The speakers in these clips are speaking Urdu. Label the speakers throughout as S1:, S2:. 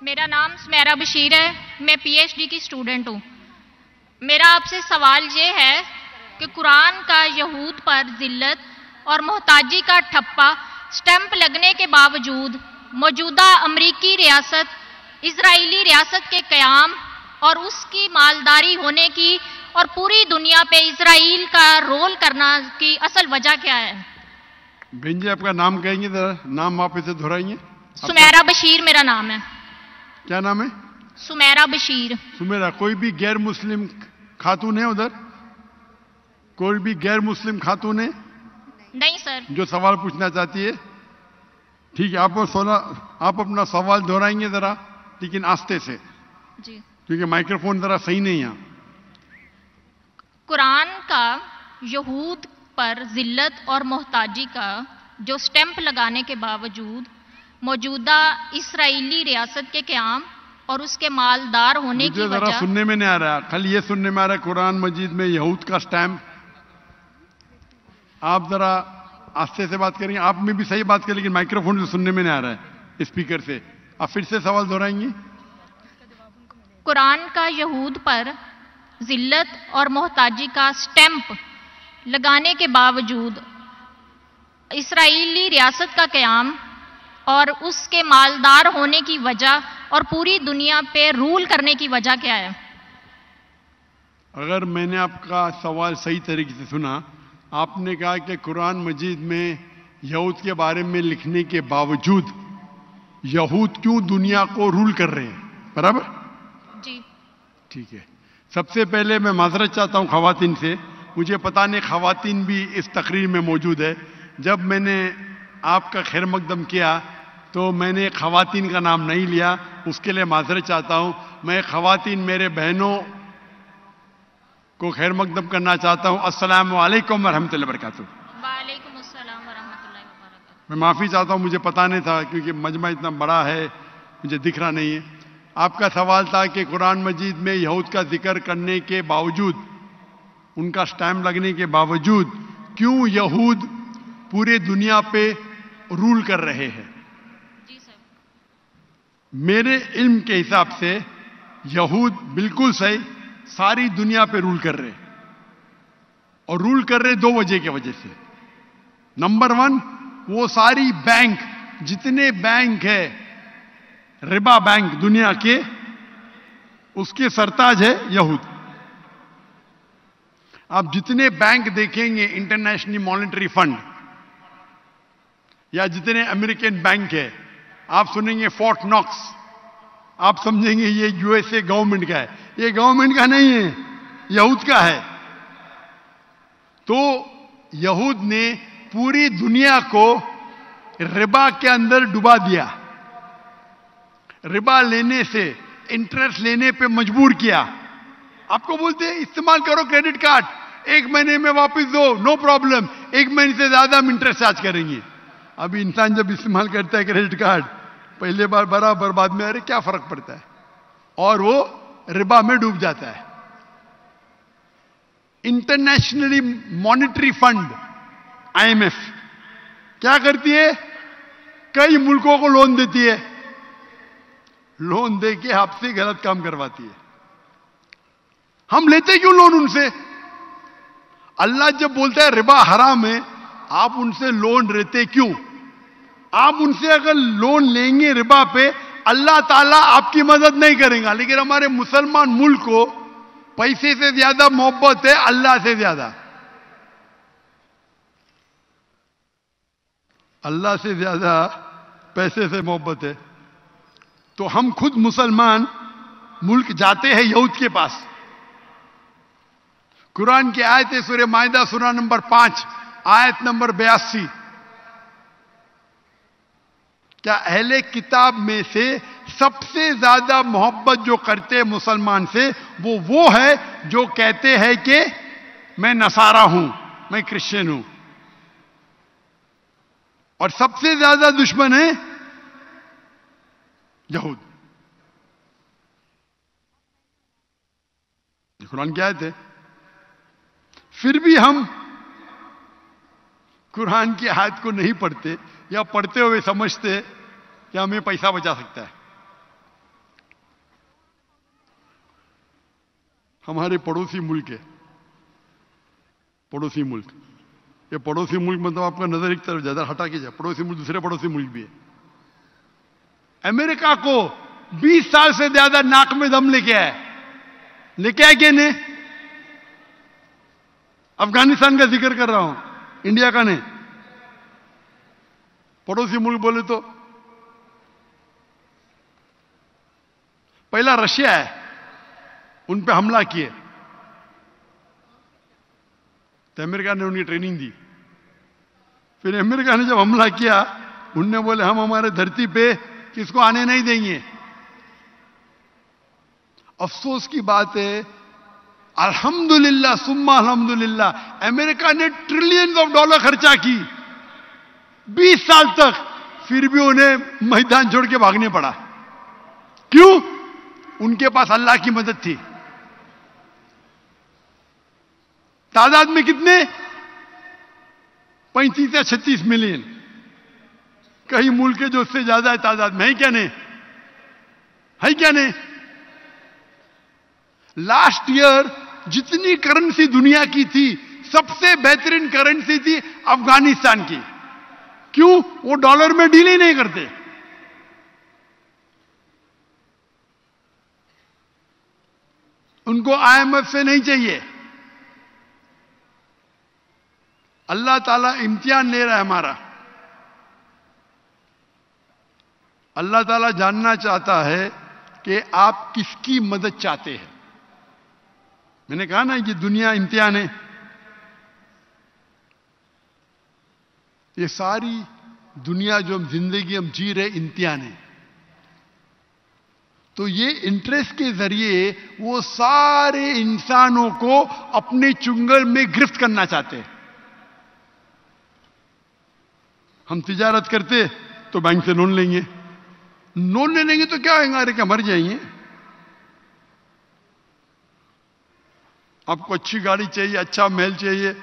S1: میرا نام سمیرہ بشیر ہے، میں پی ایچ ڈی کی اسٹوڈنٹ ہوں۔ میرا آپ سے سوال یہ ہے کہ قرآن کا یہود پر ذلت اور محتاجی کا ٹھپا سٹیمپ لگنے کے باوجود موجودہ امریکی ریاست اسرائیلی ریاست کے قیام اور اس کی مالداری ہونے کی اور پوری دنیا پہ اسرائیل کا رول کرنا کی اصل وجہ کیا ہے؟
S2: بہن جی، آپ کا نام کہیں گے ذرا؟ نام آپ اسے دہرائیں گے؟
S1: سمیرہ بشیر میرا نام ہے۔
S2: کیا نام ہے؟
S1: سمیرہ بشیر۔
S2: سمیرہ، کوئی بھی غیر مسلم خاتون ہے ادھر؟ کوئی بھی غیر مسلم خاتون ہے
S1: نہیں سر۔
S2: جو سوال پوچھنا چاہتی ہے؟ ٹھیک ہے، آپ اپنا سوال دہرائیں گے ذرا، لیکن آہستہ سے،
S1: جی۔
S2: کیونکہ مائکروفون ذرا صحیح نہیں ہے۔
S1: قرآن کا یہود پر ذلت اور محتاجی کا جو سٹیمپ لگانے کے باوجود موجودہ اسرائیلی ریاست کے قیام اور اس کے مالدار ہونے کی
S2: مجھے ذرا
S1: وجہ
S2: سننے میں نہیں آ رہا، کل یہ سننے میں آ رہا ہے قرآن مجید میں یہود کا سٹیمپ۔ آپ ذرا آہستہ سے بات کریں گے، آپ میں بھی صحیح بات کریں لیکن مائکروفون سے سننے میں نہیں آ رہا ہے اسپیکر سے۔ آپ پھر سے سوال دہرائیں گے؟
S1: قرآن کا یہود پر ذلت اور محتاجی کا سٹیمپ لگانے کے باوجود اسرائیلی ریاست کا قیام اور اس کے مالدار ہونے کی وجہ اور پوری دنیا پہ رول کرنے کی وجہ کیا ہے؟
S2: اگر میں نے آپ کا سوال صحیح طریقے سے سنا، آپ نے کہا کہ قرآن مجید میں یہود کے بارے میں لکھنے کے باوجود یہود کیوں دنیا کو رول کر رہے ہیں، برابر؟
S1: جی
S2: ٹھیک ہے۔ سب سے پہلے میں معذرت چاہتا ہوں خواتین سے، مجھے پتہ نہیں خواتین بھی اس تقریر میں موجود ہے۔ جب میں نے آپ کا خیر مقدم کیا تو میں نے خواتین کا نام نہیں لیا، اس کے لیے معذرت چاہتا ہوں۔ میں خواتین میرے بہنوں کو خیر مقدم کرنا چاہتا ہوں۔ السلام علیکم ورحمۃ اللہ وبرکاتہ۔
S1: وعلیکم السلام ورحمۃ اللہ وبرکاتہ۔
S2: میں معافی چاہتا ہوں، مجھے پتہ نہیں تھا کیونکہ مجمع اتنا بڑا ہے، مجھے دکھ رہا نہیں ہے۔ آپ کا سوال تھا کہ قرآن مجید میں یہود کا ذکر کرنے کے باوجود، ان کا سٹیمپ لگنے کے باوجود کیوں یہود پورے دنیا پہ رول کر رہے ہیں؟
S1: جی سر۔
S2: میرے علم کے حساب سے یہود بالکل صحیح ساری دنیا پہ رول کر رہے، اور رول کر رہے دو وجہ کی وجہ سے۔ نمبر 1، وہ ساری بینک، جتنے بینک ہے ربا بینک دنیا کے، اس کے سرتاج ہے یہود۔ آپ جتنے بینک دیکھیں گے، انٹرنیشنل مانیٹری فنڈ یا جتنے امریکن بینک ہے، آپ سنیں گے فورٹ ناکس، آپ سمجھیں گے یہ یو ایس اے گورنمنٹ کا ہے۔ یہ گورنمنٹ کا نہیں ہے، یہود کا ہے۔ تو یہود نے پوری دنیا کو ربا کے اندر ڈبا دیا، ربا لینے سے، انٹرسٹ لینے پہ مجبور کیا۔ آپ کو بولتے ہیں استعمال کرو کریڈٹ کارڈ، 1 مہینے میں واپس دو، نو پرابلم، 1 مہینے سے زیادہ ہم انٹرسٹ چارج کریں گے۔ ابھی انسان جب استعمال کرتا ہے کریڈٹ کارڈ، پہلے بار برابر، بعد میں ارے کیا فرق پڑتا ہے، اور وہ ربا میں ڈوب جاتا ہے۔ انٹرنیشنلی مانیٹری فنڈ IMF کیا کرتی ہے؟ کئی ملکوں کو لون دیتی ہے، لون دے کے آپ سے غلط کام کرواتی ہے۔ ہم لیتے کیوں لون ان سے؟ اللہ جب بولتا ہے ربا حرام ہے، آپ ان سے لون لیتے کیوں؟ آپ ان سے اگر لون لیں گے ربا پہ، اللہ تعالیٰ آپ کی مدد نہیں کرے گا۔ لیکن ہمارے مسلمان ملک کو پیسے سے زیادہ محبت ہے اللہ سے زیادہ، اللہ سے زیادہ پیسے سے محبت ہے۔ تو ہم خود مسلمان ملک جاتے ہیں یہود کے پاس۔ قرآن کی آیت ہے سورہ مائدہ سورہ نمبر 5 آیت نمبر 82۔ کیا اہل کتاب میں سے سب سے زیادہ محبت جو کرتے مسلمان سے وہ ہے جو کہتے ہیں کہ میں نصارہ ہوں، میں کرسچن ہوں، اور سب سے زیادہ دشمن ہے یہود۔ قرآن کی آیت ہے۔ پھر بھی ہم قرآن کی آیت کو نہیں پڑھتے، یا پڑھتے ہوئے سمجھتے کہ ہمیں پیسہ بچا سکتا ہے۔ ہمارے پڑوسی ملک ہے. پڑوسی ملک, یہ پڑوسی ملک مطلب آپ کا نظر ایک طرف زیادہ ہٹا کے جائے, پڑوسی ملک دوسرے پڑوسی ملک بھی ہے. امریکہ کو 20 سال سے زیادہ ناک میں دم لے کے آئے, لے کے آئے کہ نہیں؟ افغانستان کا ذکر کر رہا ہوں, انڈیا کا نہیں. پڑوسی ملک بولے تو پہلا رشیا ہے, ان پہ حملہ کیے تو امریکہ نے ان کی ٹریننگ دی. پھر امریکہ نے جب حملہ کیا, ان نے بولے ہم ہمارے دھرتی پہ کس کو آنے نہیں دیں گے. افسوس کی بات ہے, الحمدللہ ثم الحمدللہ, امریکہ نے ٹریلینز آف ڈالر خرچہ کی 20 سال تک, پھر بھی انہیں میدان چھوڑ کے بھاگنے پڑا. کیوں؟ ان کے پاس اللہ کی مدد تھی. تعداد میں کتنے؟ 35 یا 36 ملین. کئی ملک جو اس سے زیادہ ہے تعداد میں, ہے کیا نہیں؟ ہے کیا نہیں؟ لاسٹ ایئر جتنی کرنسی دنیا کی تھی, سب سے بہترین کرنسی تھی افغانستان کی. کیوں؟ وہ ڈالر میں ڈیل ہی نہیں کرتے. ان کو IMF سے نہیں چاہیے. اللہ تعالیٰ امتحان لے رہا ہے ہمارا. اللہ تعالیٰ جاننا چاہتا ہے کہ آپ کس کی مدد چاہتے ہیں. میں نے کہا نا یہ دنیا امتحان ہے. یہ ساری دنیا جو ہم زندگی ہم جی رہے امتحان ہے. تو یہ انٹرسٹ کے ذریعے وہ سارے انسانوں کو اپنے چنگل میں گرفت کرنا چاہتے ہیں. ہم تجارت کرتے تو بینک سے لون لیں گے, لون لے لیں گے تو کیا ہوئے گا؟ ارے کیا مر جائیں گے؟ آپ کو اچھی گاڑی چاہیے, اچھا محل چاہیے,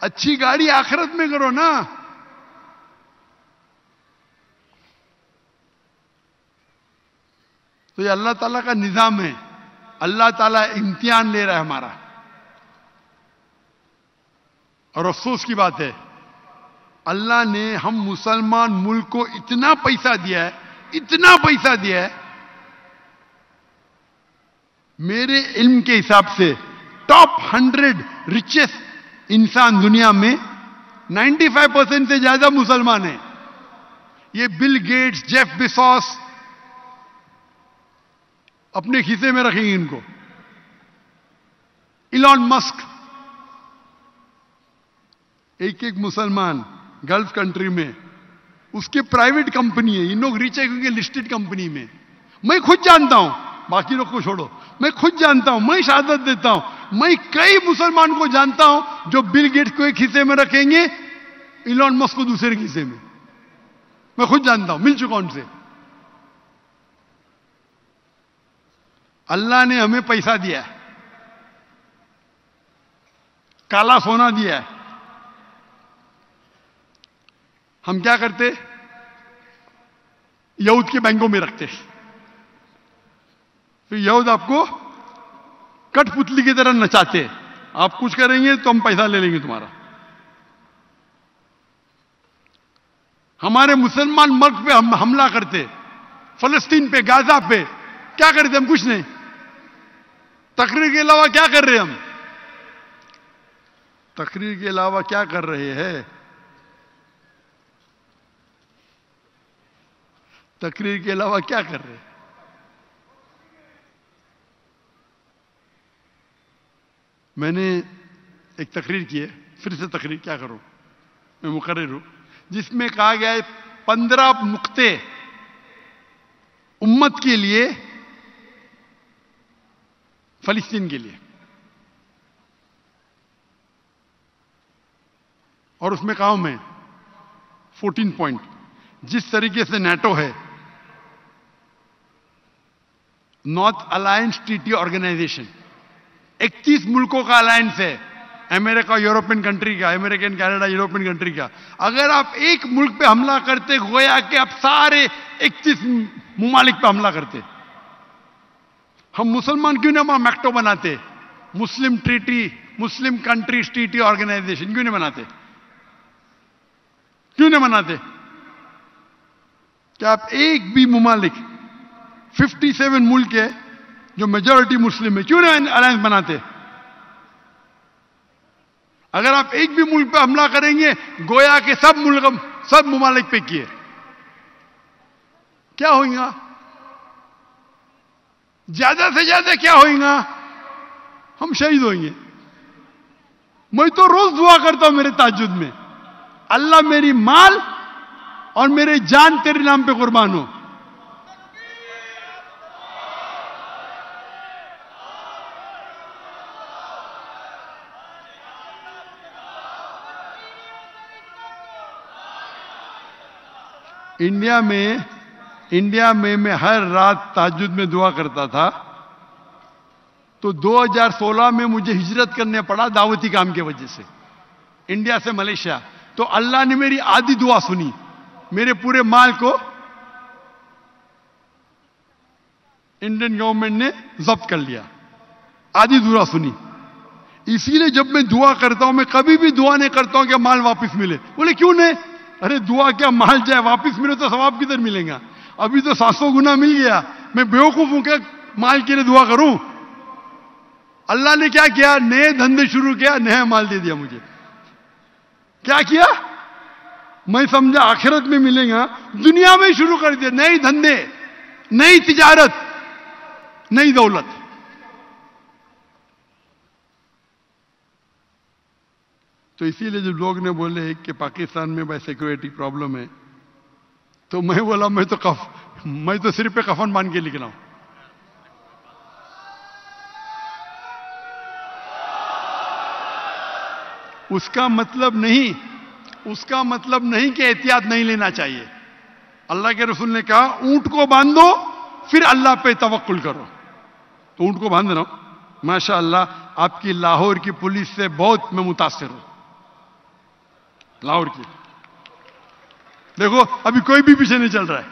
S2: اچھی گاڑی آخرت میں کرو نا. تو یہ اللہ تعالیٰ کا نظام ہے. اللہ تعالیٰ امتحان لے رہا ہے ہمارا. اور افسوس کی بات ہے, اللہ نے ہم مسلمان ملک کو اتنا پیسہ دیا ہے, اتنا پیسہ دیا ہے. میرے علم کے حساب سے ٹاپ 100 ریچسٹ انسان دنیا میں 95% سے زیادہ مسلمان ہیں. یہ بل گیٹس, جیف بیزوس اپنے کھیسے میں رکھیں گے ان کو. ایلون مسک, ایک ایک مسلمان گلف کنٹری میں, اس کے پرائیویٹ کمپنی ہے. ان لوگ ریچ ہے کیونکہ لسٹڈ کمپنی میں. میں خود جانتا ہوں, باقی لوگ کو چھوڑو, میں خود جانتا ہوں, میں شہادت دیتا ہوں, میں کئی مسلمان کو جانتا ہوں جو بل گیٹس کو ایک حصے میں رکھیں گے, ایلون مسک کو دوسرے حصے میں. میں خود جانتا ہوں, مل چکا ان سے. اللہ نے ہمیں پیسہ دیا ہے, کالا سونا دیا ہے. ہم کیا کرتے؟ یہود کے بینکوں میں رکھتے. پھر یہود آپ کو کٹ پتلی کی طرح نچاتے. آپ کچھ کریں گے تو ہم پیسہ لے لیں گے تمہارا. ہمارے مسلمان ملک پہ ہم حملہ کرتے, فلسطین پہ, غزہ پہ. کیا کرتے ہم؟ کچھ نہیں. تقریر کے علاوہ کیا کر رہے ہم؟ تقریر کے علاوہ کیا کر رہے ہیں؟ تقریر کے علاوہ کیا کر رہے ہیں؟ میں نے ایک تقریر کی ہے, پھر سے تقریر کیا کروں, میں مقرر ہوں, جس میں کہا گیا ہے 15 نقطے امت کے لیے, فلسطین کے لیے. اور اس میں کہا ہوں میں 14 پوائنٹ. جس طریقے سے نیٹو ہے, نارتھ الائنس ٹریٹی آرگنائزیشن, 31 ملکوں کا الائنس ہے, امریکہ یورپین کنٹری کا, امریکن کینیڈا یورپین کنٹری کا. اگر آپ ایک ملک پہ حملہ کرتے, گویا کہ آپ سارے 31 ممالک پہ حملہ کرتے. ہم مسلمان کیوں نہ میکٹو بناتے, مسلم ٹریٹی، مسلم کنٹریز ٹریٹی آرگنائزیشن کیوں نہیں بناتے؟ کیوں نہیں بناتے؟ کہ آپ ایک بھی ممالک 57 ملک ہے جو میجورٹی مسلم ہے، کیوں نہیں الائنس بناتے؟ اگر آپ ایک بھی ملک پہ حملہ کریں گے گویا کہ سب ممالک پہ کیے، کیا ہوئیں گا؟ زیادہ سے زیادہ کیا ہوئیں گا؟ ہم شہید ہوئیں گے۔ میں تو روز دعا کرتا ہوں میرے تہجد میں، اللہ میری مال اور میرے جان تیرے نام پہ قربان ہو۔ انڈیا میں میں ہر رات تہجد میں دعا کرتا تھا، تو 2016 میں مجھے ہجرت کرنے پڑا دعوتی کام کی وجہ سے، انڈیا سے ملیشیا۔ تو اللہ نے میری آدھی دعا سنی، میرے پورے مال کو انڈین گورنمنٹ نے ضبط کر لیا، آدھی دعا سنی۔ اسی لیے جب میں دعا کرتا ہوں، میں کبھی بھی دعا نہیں کرتا ہوں کہ مال واپس ملے۔ بولے کیوں نہیں؟ ارے دعا کیا مال جائے واپس ملے تو ثواب کدھر ملے گا؟ ابھی تو 700 گنا مل گیا، میں بیوقوف ہوں کہ مال کے لیے دعا کروں؟ اللہ نے کیا کیا؟ نئے دھندے شروع کیا، نیا مال دے دیا مجھے۔ کیا کیا؟ میں سمجھا آخرت میں ملے گا، دنیا میں شروع کر دیا، نئے دھندے، نئی تجارت، نئی دولت۔ تو اسی لیے جب لوگ نے بولے کہ پاکستان میں بھائی سیکورٹی پرابلم ہے، تو میں بولا میں تو صرف پہ کفن باندھ کے نکلا ہوں۔ اس کا مطلب نہیں کہ احتیاط نہیں لینا چاہیے۔ اللہ کے رسول نے کہا اونٹ کو باندھو پھر اللہ پہ توکل کرو، تو اونٹ کو باندھ رہا ہوں۔ ماشاء اللہ آپ کی لاہور کی پولیس سے بہت میں متاثر ہوں، لاہور کی۔ دیکھو ابھی کوئی بھی پیچھے نہیں چل رہا ہے۔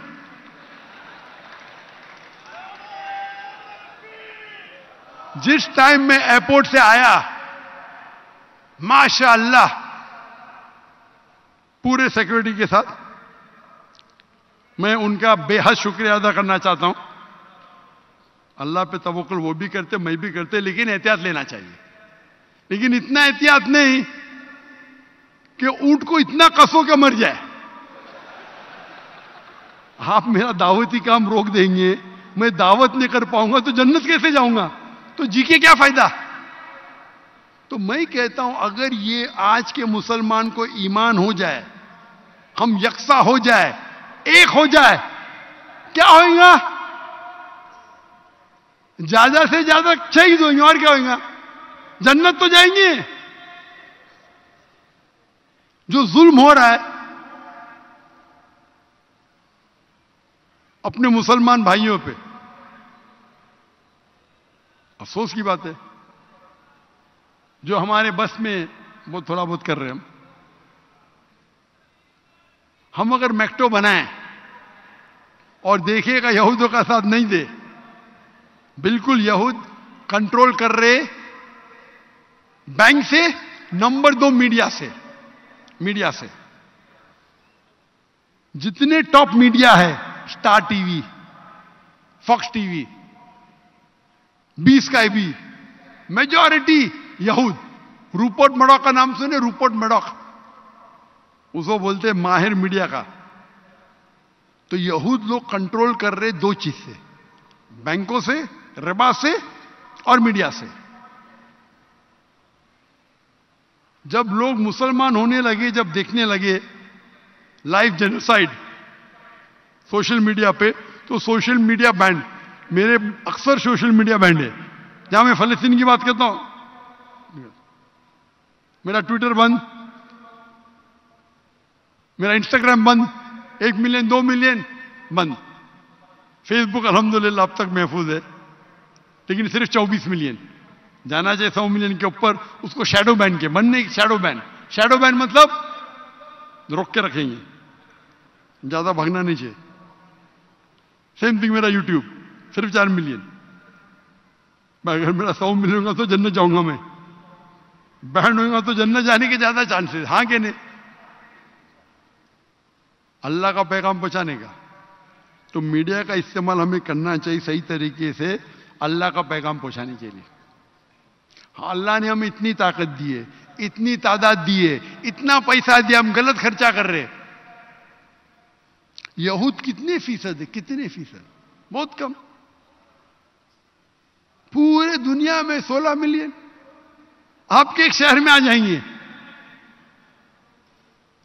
S2: جس ٹائم میں ایئرپورٹ سے آیا ماشاء اللہ پورے سیکورٹی کے ساتھ، میں ان کا بے حد شکریہ ادا کرنا چاہتا ہوں۔ اللہ پہ توکل وہ بھی کرتے، میں بھی کرتے، لیکن احتیاط لینا چاہیے۔ لیکن اتنا احتیاط نہیں کہ اونٹ کو اتنا کسو کہ مر جائے۔ آپ میرا دعوتی کام روک دیں گے، میں دعوت نہیں کر پاؤں گا تو جنت کیسے جاؤں گا؟ تو جی کے کیا فائدہ؟ تو میں کہتا ہوں اگر یہ آج کے مسلمان کو ایمان ہو جائے، ہم یکساں ہو جائے، ایک ہو جائے، کیا ہوئیں گا؟ زیادہ سے زیادہ شہید ہوئیں گے، اور کیا ہوئیں گا؟ جنت تو جائیں گے۔ جو ظلم ہو رہا ہے اپنے مسلمان بھائیوں پہ، افسوس کی بات ہے، جو ہمارے بس میں وہ تھوڑا بہت کر رہے ہیں۔ ہم اگر میکٹو بنائیں اور دیکھے گا یہودوں کا ساتھ نہیں دے، بالکل یہود کنٹرول کر رہے بینک سے، نمبر 2 میڈیا سے جتنے ٹاپ میڈیا ہے، Star TV, Fox TV, Sky B, majority یہود۔ روپرٹ مرڈاک کا نام سنے؟ روپرٹ مرڈاک، اس کو بولتے ہیں ماہر میڈیا کا۔ تو یہود لوگ کنٹرول کر رہے 2 چیز سے، بینکوں سے، ربا سے اور میڈیا سے۔ جب لوگ مسلمان ہونے لگے، جب دیکھنے لگے لائف جینوسائیڈ سوشل میڈیا پہ، تو سوشل میڈیا بینڈ، میرے اکثر سوشل میڈیا بینڈ ہے۔ جہاں میں فلسطین کی بات کرتا ہوں میرا ٹویٹر بند، میرا انسٹاگرام بند، 1 ملین 2 ملین بند۔ فیس بک الحمدللہ اب تک محفوظ ہے، لیکن صرف 24 ملین، جانا چاہیے 100 ملین کے اوپر۔ اس کو شیڈو بین کے بند نہیں، شیڈو بین مطلب روک کے رکھیں گے، زیادہ بھاگنا نہیں چاہیے۔ سیم تھنگ میرا یوٹیوب، صرف 4 ملین۔ اگر میرا 100 ملے گا تو جنت جاؤں گا میں, بینڈ ہوئے گا تو جنت جانے کے زیادہ چانسز, ہاں کہ نہیں؟ اللہ کا پیغام پہنچانے کا. تو میڈیا کا استعمال ہمیں کرنا چاہیے صحیح طریقے سے اللہ کا پیغام پہنچانے کے لیے. ہاں, اللہ نے ہمیں اتنی طاقت دی ہے, اتنی تعداد دی ہے, اتنا پیسہ دیا, ہم غلط خرچہ کر رہے. یہود کتنے فیصد ہے؟ کتنے فیصد؟ بہت کم. پورے دنیا میں 16 ملین. آپ کے ایک شہر میں آ جائیں گے,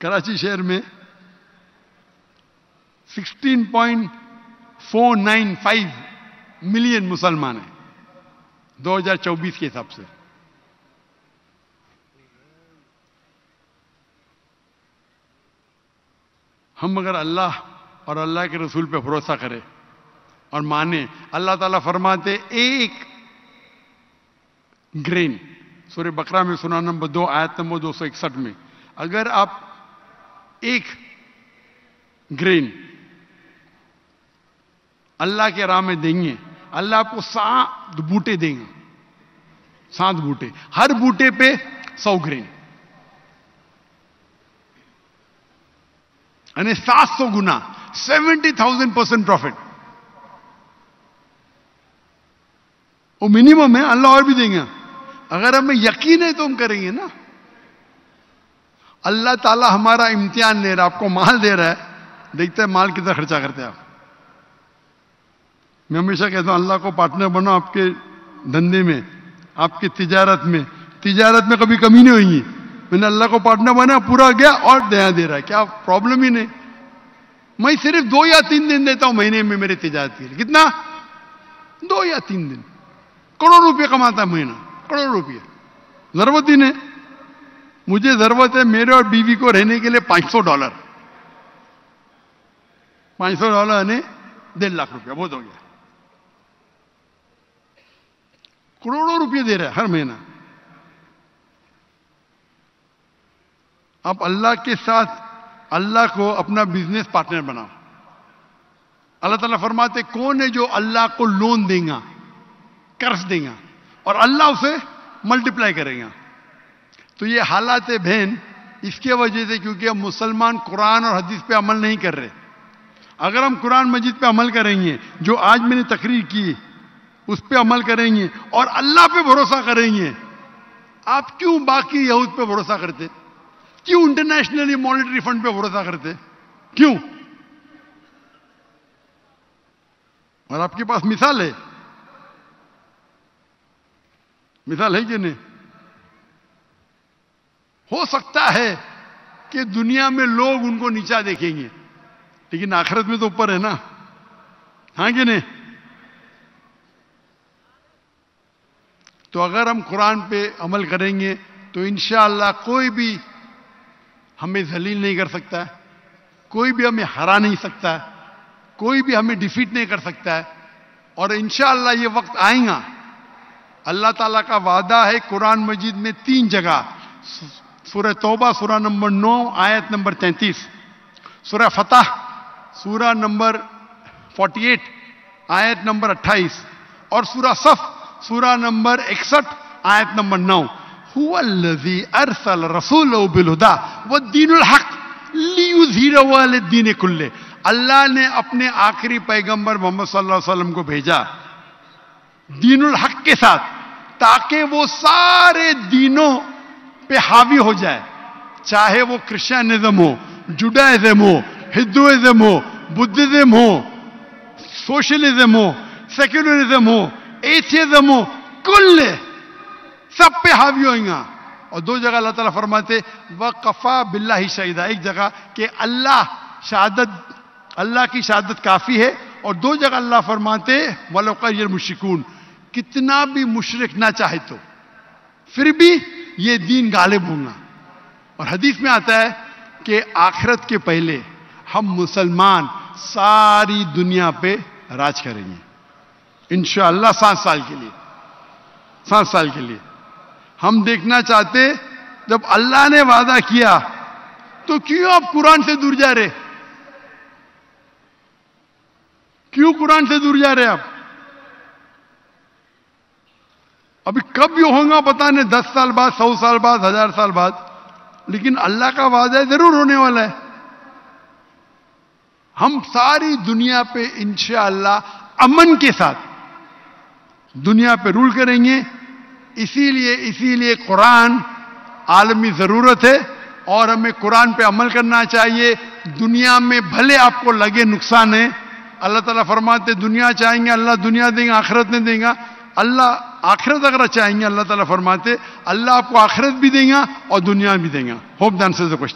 S2: کراچی شہر میں 16.495 ملین مسلمان ہیں 2024 کے حساب سے. ہم اگر اللہ اور اللہ کے رسول پہ بھروسہ کریں اور مانے, اللہ تعالیٰ فرماتے ایک گرین, سورہ بقرہ میں سورہ نمبر 2 آیت نمبر 261 میں, اگر آپ ایک گرین اللہ کے راہ میں دیں گے, اللہ آپ کو 7 بوٹے دیں گے. 7 بوٹے, ہر بوٹے پہ 100 گرین, یعنی 700 گنا, 70,000% پروفٹ. وہ منیمم ہے, اللہ اور بھی دیں گے. اگر ہمیں یقین ہے تو ہم کریں گے نا. اللہ تعالیٰ ہمارا امتحان لے رہا ہے, آپ کو مال دے رہا ہے, دیکھتے ہیں مال کتنا خرچہ کرتے ہیں آپ. میں ہمیشہ کہتا ہوں اللہ کو پارٹنر بنو آپ کے دھندے میں, آپ کی تجارت میں. تجارت میں کبھی کمی نہیں ہوئی. میں نے اللہ کو پارٹنر بنا, پورا گیا اور دیا دے رہا ہے, کیا پرابلم ہی نہیں. میں صرف 2 یا 3 دن دیتا ہوں مہینے میں میری تجارت کے لیے. کتنا؟ 2 یا 3 دن. کروڑ روپے کماتا ہے مہینہ, کروڑ روپے. ضرورت ہی نہیں. مجھے ضرورت ہے میرے اور بیوی کو رہنے کے لیے $500. $500 یعنی 1.5 لاکھ روپیہ, بہت ہو گیا. کروڑوں روپے دے رہے ہیں ہر مہینہ. آپ اللہ کے ساتھ اللہ کو اپنا بزنس پارٹنر بناؤ. اللہ تعالیٰ فرماتے کون ہے جو اللہ کو لون دے گا, قرض دے گا, اور اللہ اسے ملٹیپلائی کرے گا. تو یہ حالات ہے بہن اس کی وجہ سے کیونکہ ہم مسلمان قرآن اور حدیث پہ عمل نہیں کر رہے. اگر ہم قرآن مجید پہ عمل کریں گے, جو آج میں نے تقریر کی اس پہ عمل کریں گے اور اللہ پہ بھروسہ کریں گے. آپ کیوں باقی یہود پہ بھروسہ کرتے؟ کیوں انٹرنیشنلی مانیٹری فنڈ پہ بھروسہ کرتے؟ کیوں؟ اور آپ کے پاس مثال ہے, مثال ہے کہ نہیں؟ ہو سکتا ہے کہ دنیا میں لوگ ان کو نیچا دیکھیں گے, لیکن آخرت میں تو اوپر ہے نا, ہاں کہ نہیں؟ تو اگر ہم قرآن پہ عمل کریں گے تو انشاءاللہ کوئی بھی ہمیں ذلیل نہیں کر سکتا ہے, کوئی بھی ہمیں ہرا نہیں سکتا ہے, کوئی بھی ہمیں ڈیفیٹ نہیں کر سکتا ہے. اور انشاءاللہ یہ وقت آئے گا. اللہ تعالیٰ کا وعدہ ہے قرآن مجید میں 3 جگہ, سورہ توبہ سورہ نمبر 9 آیت نمبر 33, سورہ فتح سورہ نمبر 48 آیت نمبر 28, اور سورہ صف سورہ نمبر 61 آیت نمبر 9. هو الذی ارسل رسولہ بالہدی والدین الحق لیظہرہ علی الدین کلہ. اللہ نے اپنے آخری پیغمبر محمد صلی اللہ علیہ وسلم کو بھیجا دین الحق کے ساتھ تاکہ وہ سارے دینوں پہ حاوی ہو جائے, چاہے وہ کرسچنزم ہو, جوڈائزم ہو, ہندوازم ہو, بدھزم ہو, سوشلزم ہو, سیکولرزم ہو, ایتھیزم ہو, کل سب پہ حاوی ہوئیں گا. اور 2 جگہ اللہ تعالیٰ فرماتے وَقَفَا بِاللَّهِ شَهِيدًا, ایک جگہ کہ اللہ کی شہادت کافی ہے, اور 2 جگہ اللہ فرماتے وَلَوْ قَرِّ الْمُشْرِكُونَ, کتنا بھی مشرک نہ چاہے تو پھر بھی یہ دین غالب ہوں گا. اور حدیث میں آتا ہے کہ آخرت کے پہلے ہم مسلمان ساری دنیا پہ راج کریں گے انشاءاللہ 7 سال کے لیے. 7 سال کے لیے ہم دیکھنا چاہتے, جب اللہ نے وعدہ کیا تو کیوں آپ قرآن سے دور جا رہے؟ کیوں قرآن سے دور جا رہے آپ؟ ابھی کب یہ ہوگا پتہ نہیں، 10 سال بعد، 100 سال بعد، 1000 سال بعد، لیکن اللہ کا وعدہ ہے ضرور ہونے والا ہے. ہم ساری دنیا پہ انشاءاللہ امن کے ساتھ دنیا پہ رول کریں گے. اسی لیے قرآن عالمی ضرورت ہے اور ہمیں قرآن پہ عمل کرنا چاہیے. دنیا میں بھلے آپ کو لگے نقصان ہے، اللہ تعالیٰ فرماتے دنیا چاہیں گے اللہ دنیا دیں گا، آخرت نہیں دیں گا. اللہ آخرت اگر چاہیں گے اللہ تعالیٰ فرماتے اللہ آپ کو آخرت بھی دیں گا اور دنیا بھی دیں گا. Hope the answers the question.